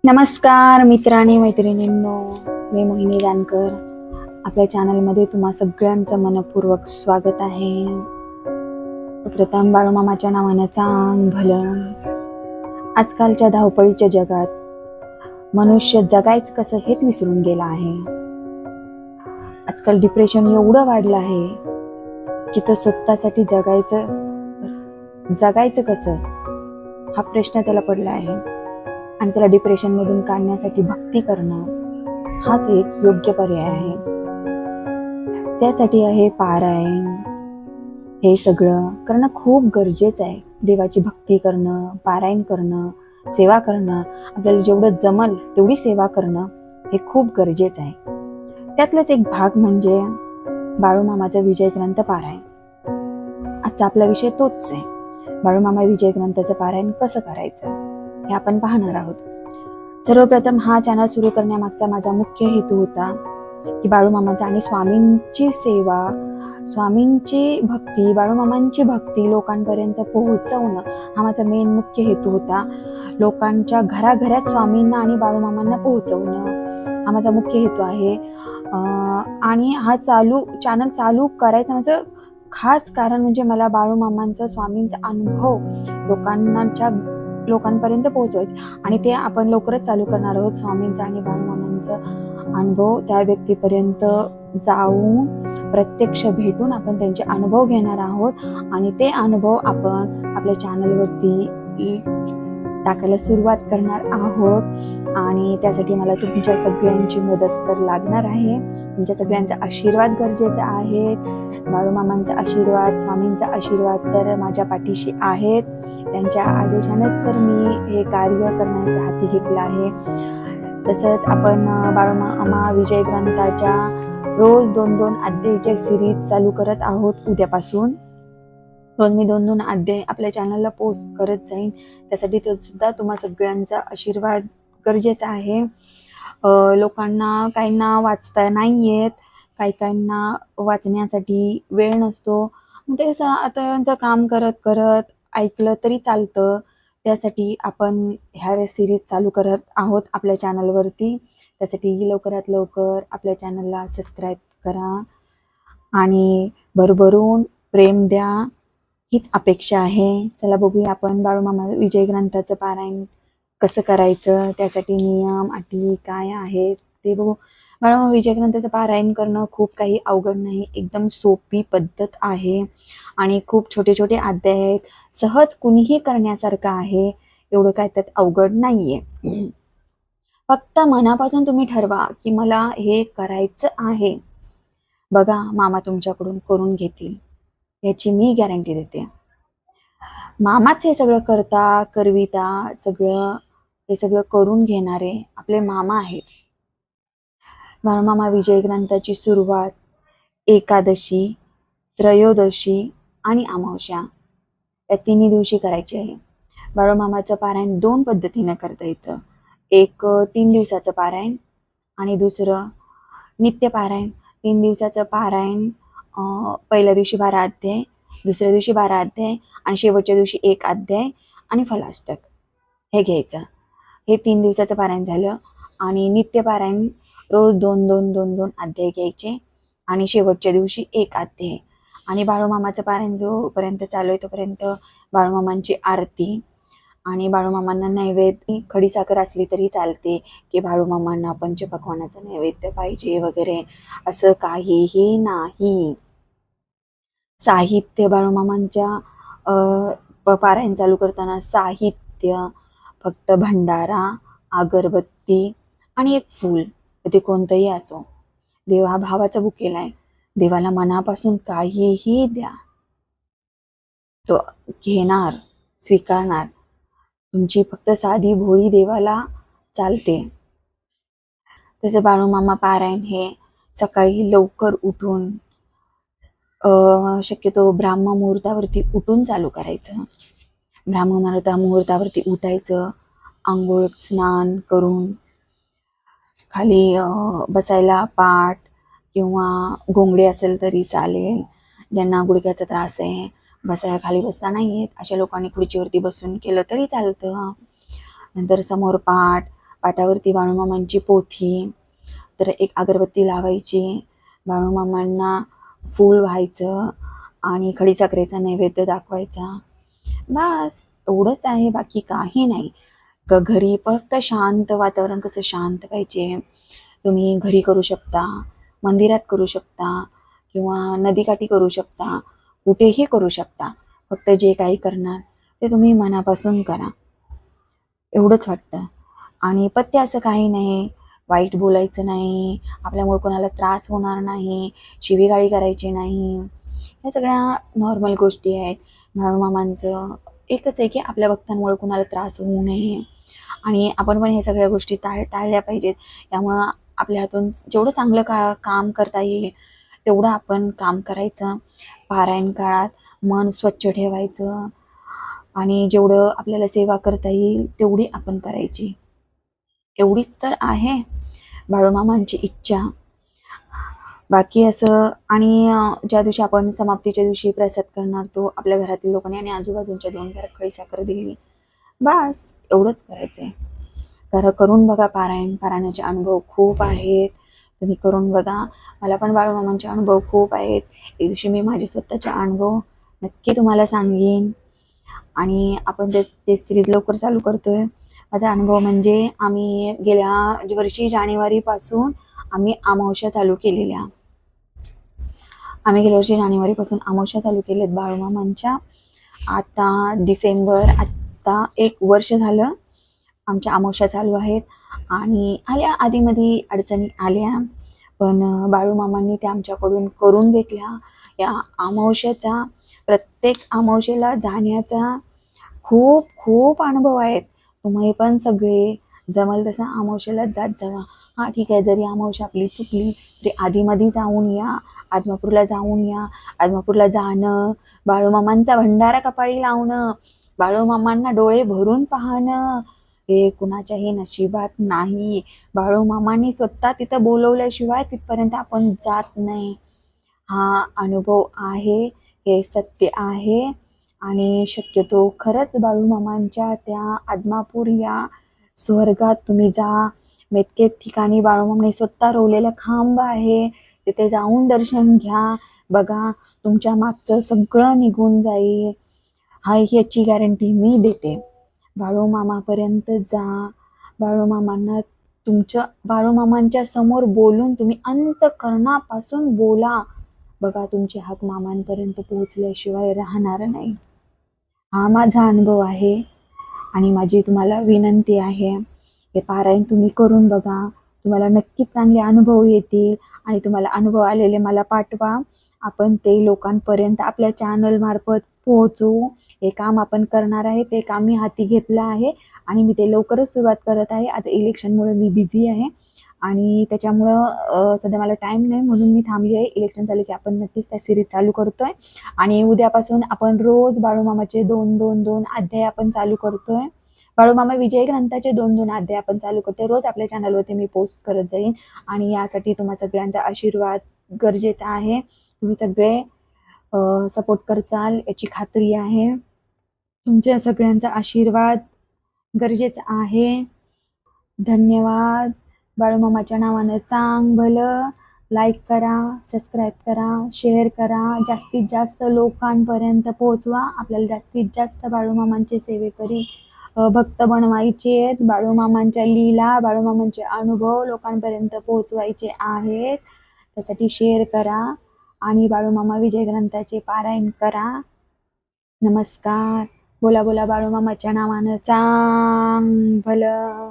नमस्कार मित्र आणि मैत्रिणींनो, मी मोहिनी जानकर. आपल्या चॅनलमध्ये तुम्हा सगळ्यांचं मनपूर्वक स्वागत आहे. प्रथम बाळूमामाच्या नावानं चांग भलं. आजकालच्या धावपळीच्या जगात मनुष्य जगायचं कसं हेच विसरून गेला आहे. आजकाल डिप्रेशन एवढं वाढलं आहे की तो स्वतःसाठी जगायचं कसं हा प्रश्न त्याला पडला आहे. आणि त्याला डिप्रेशनमधून काढण्यासाठी भक्ती करणं हाच एक योग्य पर्याय आहे. त्यासाठी आहे पारायण. हे सगळं करणं खूप गरजेचं आहे. देवाची भक्ती करणं, पारायण करणं, सेवा करणं, आपल्याला जेवढं जमल तेवढी सेवा करणं हे खूप गरजेचं आहे. त्यातलाच एक भाग म्हणजे बाळूमामाचा विजय ग्रंथ पारायण. आजचा आपला विषय तोच आहे. बाळूमामा विजय ग्रंथाचं पारायण कसं करायचं हे आपण पाहणार आहोत. सर्वप्रथम हा चॅनल सुरू करण्यामागचा माझा मुख्य हेतू होता की बाळूमामाचा आणि स्वामींची सेवा, स्वामींची भक्ती, बाळूमामांची भक्ती लोकांपर्यंत पोहोचवणं हा माझा मेन मुख्य हेतू होता. लोकांच्या घराघरात स्वामींना आणि बाळूमामांना पोहोचवणं हा माझा मुख्य हेतू आहे. आणि हा चॅनल चालू करायचं माझं खास कारण म्हणजे मला बाळूमामांचा, स्वामींचा अनुभव लोकांपर्यंत पोहोचवायचं. आणि ते आपण लवकरच चालू करणार आहोत. स्वामींचा आणि बाळूमामांचा अनुभव त्या व्यक्तीपर्यंत जाऊन प्रत्यक्ष भेटून आपण त्यांचे अनुभव घेणार आहोत. आणि ते अनुभव आपण आपल्या चॅनलवरती टाकायला सुरुवात करणार आहोत. आणि त्यासाठी मला तुमच्या सगळ्यांची मदत तर लागणार आहे. तुमच्या सगळ्यांचा आशीर्वाद गरजेचा आहे. बाळूमामांचा आशीर्वाद, स्वामींचा आशीर्वाद तर माझ्या पाठीशी आहेच. त्यांच्या आदेशानेच तर मी हे कार्य करण्याचा हाती घेतलं आहे. तसंच आपण बाळूमामा विजय ग्रंथाच्या रोज 2-2 अध्यायाच्या सिरीज चालू करत आहोत. उद्यापासून रोज मी 2-2 अध्याय आपल्या चॅनलला पोस्ट करत जाईन. त्यासाठी तो सुद्धा तुम्हा सगळ्यांचा आशीर्वाद गरजेचा आहे. लोकांना काहींना वाचता नाही येत, काहींना वाचण्यासाठी वेळ नसतो. ते कसं आता त्यांचं काम करत करत ऐकलं तरी चालतं. त्यासाठी आपण ह्या सिरीज चालू करत आहोत आपल्या चॅनलवरती. त्यासाठी लवकरात लवकर आपल्या चॅनलला सबस्क्राईब करा आणि भरभरून प्रेम द्या, हीच अपेक्षा आहे. चला बघूया आपण बाळूमामा विजय ग्रंथाचं पारायण कसं करायचं, त्यासाठी नियम अटी काय आहेत ते बघू. बाळूमामा विजय ग्रंथाचं पारायण करणं खूप काही अवघड नाही. एकदम सोपी पद्धत आहे आणि खूप छोटे छोटे अध्याय आहेत. सहज कुणीही करण्यासारखं आहे. एवढं काय त्यात अवघड नाहीये. फक्त मनापासून तुम्ही ठरवा की मला हे करायचं आहे. बघा, मामा तुमच्याकडून करून घेतील याची मी गॅरंटी देते. मामाच हे सगळं करविता हे सगळं करून घेणारे आपले मामा आहेत. बाळूमामा विजय ग्रंथाची सुरुवात एकादशी, त्रयोदशी आणि अमावस्या या तिन्ही दिवशी करायची आहे. बाळूमामाचं पारायण 2 पद्धतीने करता येतं. एक 3 दिवसाचं पारायण आणि दुसरं नित्य पारायण. 3 दिवसाचं पारायण पहिल्या दिवशी 12 अध्याय, दुसऱ्या दिवशी 12 अध्याय आणि शेवटच्या दिवशी 1 अध्याय आणि फलाष्टक हे घ्यायचं. हे 3 दिवसाचं पारायण झालं. आणि नित्य पारायण रोज 2-2 अध्याय घ्यायचे आणि शेवटच्या दिवशी 1 अध्याय. आणि बाळूमामाचं पारायण जोपर्यंत चालू आहे तोपर्यंत बाळूमामांची आरती आणि बाळूमामांना नैवेद्य, खडीसाखर असली तरी चालते की बाळूमामांना पंचपक्वान्नाचं नैवेद्य पाहिजे वगैरे असं काहीही नाही. साहित्य बाळूमामांच्या पारायण चालू करताना साहित्य फक्त भंडारा, अगरबत्ती आणि एक फूल, ते कोणतंही असो. देव हा भावाचा बुकेला आहे. देवाला मनापासून काहीही द्या, तो घेणार, स्वीकारणार. तुमची फक्त साधी भोळी देवाला चालते. तसं बाळूमामा पारायण हे सकाळी लवकर उठून शक्यतो ब्राह्म मुहूर्तावरती उठून चालू करायचं. ब्राह्म मुहूर्तावरती उठायचं, आंघोळ स्नान करून खाली बसायला पाट किंवा घोंगडी असेल तरी चालेल. ज्यांना गुडघ्याचा त्रास आहे, बसायला खाली बसता नाही येत, अशा लोकांनी खुर्चीवरती बसून केलं तरी चालतं. नंतर समोर पाट, पाटावरती बाळूमामांची पोथी, तर एक अगरबत्ती लावायची, बाळूमामांना फूल व्हायचं आणि खडीसाखरेचा नैवेद्य दाखवायचा. बस एवढंच आहे, बाकी काही नाही. घरी फक्त शांत वातावरण, कसं शांत पाहिजे. तुम्ही घरी करू शकता, मंदिरात करू शकता किंवा नदीकाठी करू शकता, कुठेही करू शकता. फक्त जे काही करणार ते तुम्ही मनापासून करा, एवढंच वाटतं. आणि पथ्य असं काही नाही, वाईट बोलायचं नाही, आपल्यामुळे कोणाला त्रास होणार नाही, शिवीगाळी करायची नाही. ह्या सगळ्या नॉर्मल गोष्टी आहेत. बाळूमामांचं एकच आहे की आपल्या भक्तांमुळे कोणाला त्रास होऊ नये आणि आपण पण हे सगळ्या गोष्टी टाळल्या पाहिजेत. त्यामुळं आपल्या हातून जेवढं चांगलं काम करता येईल तेवढं आपण काम करायचं. पारायण काळात मन स्वच्छ ठेवायचं आणि जेवढं आपल्याला सेवा करता येईल तेवढी आपण करायची. एवढीच तर आहे बाळूमामांची इच्छा. बाकी असं आणि ज्या दिवशी आपण समाप्तीच्या दिवशी प्रसाद करणार तो आपल्या घरातील लोकांनी आणि आजूबाजूच्या 2 घरात खडीसाखर दिली. बस एवढंच करायचं आहे. करून बघा पारायणाचे अनुभव खूप आहेत. तुम्ही करून बघा. मला पण बाळूमामांचे अनुभव खूप आहेत. एक दिवशी मी माझे स्वतःचे अनुभव नक्की तुम्हाला सांगेन. आणि आपण ते सिरीज लवकर चालू करतोय. माझा अनुभव म्हणजे आम्ही गेल्या वर्षी जानेवारीपासून आम्ही अमावस्या चालू केलेल्या. आम्ही गेल्या वर्षी जानेवारीपासून अमावस्या चालू केलेत बाळूमामांच्या. आता डिसेंबर, आता 1 वर्ष झालं आमच्या अमावस्या चालू आहेत. आणि आल्या आधीमध्ये अडचणी आल्या, पण बाळूमामांनी त्या आमच्याकडून करून घेतल्या. या अमावस्याचा, प्रत्येक अमावस्येला जाण्याचा खूप खूप अनुभव आहेत. तुम्ही पण सगळे जमल तसं अमावस्येला जात जावा. हां ठीक आहे, जरी अमावस्या आपली चुकली तरी आधीमध्ये जाऊन या, आदमापूरला जाऊन या. आदमापूरला जाणं, बाळूमामांचा भंडारा कपाळी लावणं, बाळूमामांना डोळे भरून पाहणं हे कुणाच्याही नशिबात नाही. बाळूमामांनी स्वतः तिथं बोलवल्याशिवाय तिथपर्यंत आपण जात नाही. हा अनुभव आहे, हे सत्य आहे. आणि शक्यतो खरंच बाळूमामांच्या त्या आदमापूर या स्वर्गात तुम्ही जा. मेतके ठिकाणी बाळूमामांनी स्वतः रोवलेला खांब आहे, तिथे जाऊन दर्शन घ्या. बघा तुमच्या मागचं सगळं निघून जाईल. ह्याची गॅरंटी मी देते. बाळूमामापर्यंत जा. बाळूमामांच्या समोर बोलून तुम्ही अंतःकरणापासून बोला. बघा तुमचे हात मामांपर्यंत पोहोचल्याशिवाय राहणार नाही. हा माझा अनुभव आहे आणि माझी तुम्हाला विनंती आहे, हे पारायण तुम्ही करून बघा. तुम्हाला नक्कीच चांगले अनुभव येतील आणि तुम्हाला अनुभव आलेले मला पाठवा. आपण ते लोकांपर्यंत आपल्या चॅनलमार्फत पोहोचवू. हे काम आपण करणार आहे, ते काम मी हाती घेतलं आहे आणि मी ते लवकरच सुरुवात करत आहे. आता इलेक्शनमुळे मी बिझी आहे आणि त्याच्यामुळं सध्या मला टाईम नाही, म्हणून मी थांबली आहे. इलेक्शन झाले की आपण नक्कीच त्या सिरीज चालू करतोय आणि उद्यापासून आपण रोज बाळूमामाचे 2 अध्याय आपण चालू करतोय. बाळूमामा विजय ग्रंथाचे 2 अध्याय आपण चालू करतोय. रोज आपल्या चॅनलवरती मी पोस्ट करत जाईन आणि यासाठी तुम्हा सगळ्यांचा आशीर्वाद गरजेचा आहे. तुम्ही सगळे सपोर्ट करचाल याची खात्री आहे. तुमच्या सगळ्यांचा आशीर्वाद गरजेचा आहे. धन्यवाद. बाळूमामाच्या नावानं चांग भलं. लाईक करा, सबस्क्राईब करा, शेअर करा, जास्तीत जास्त लोकांपर्यंत पोहोचवा. आपल्याला जास्तीत जास्त बाळूमामांचे सेवेकरी भक्त बनवायचे आहेत. बाळूमामांच्या लीला, बाळूमामांचे अनुभव लोकांपर्यंत पोहोचवायचे आहेत. त्यासाठी शेअर करा आणि बाळूमामा विजय ग्रंथाचे पारायण करा. नमस्कार. बोला बोला बाळूमामाच्या नावानं चांग भलं.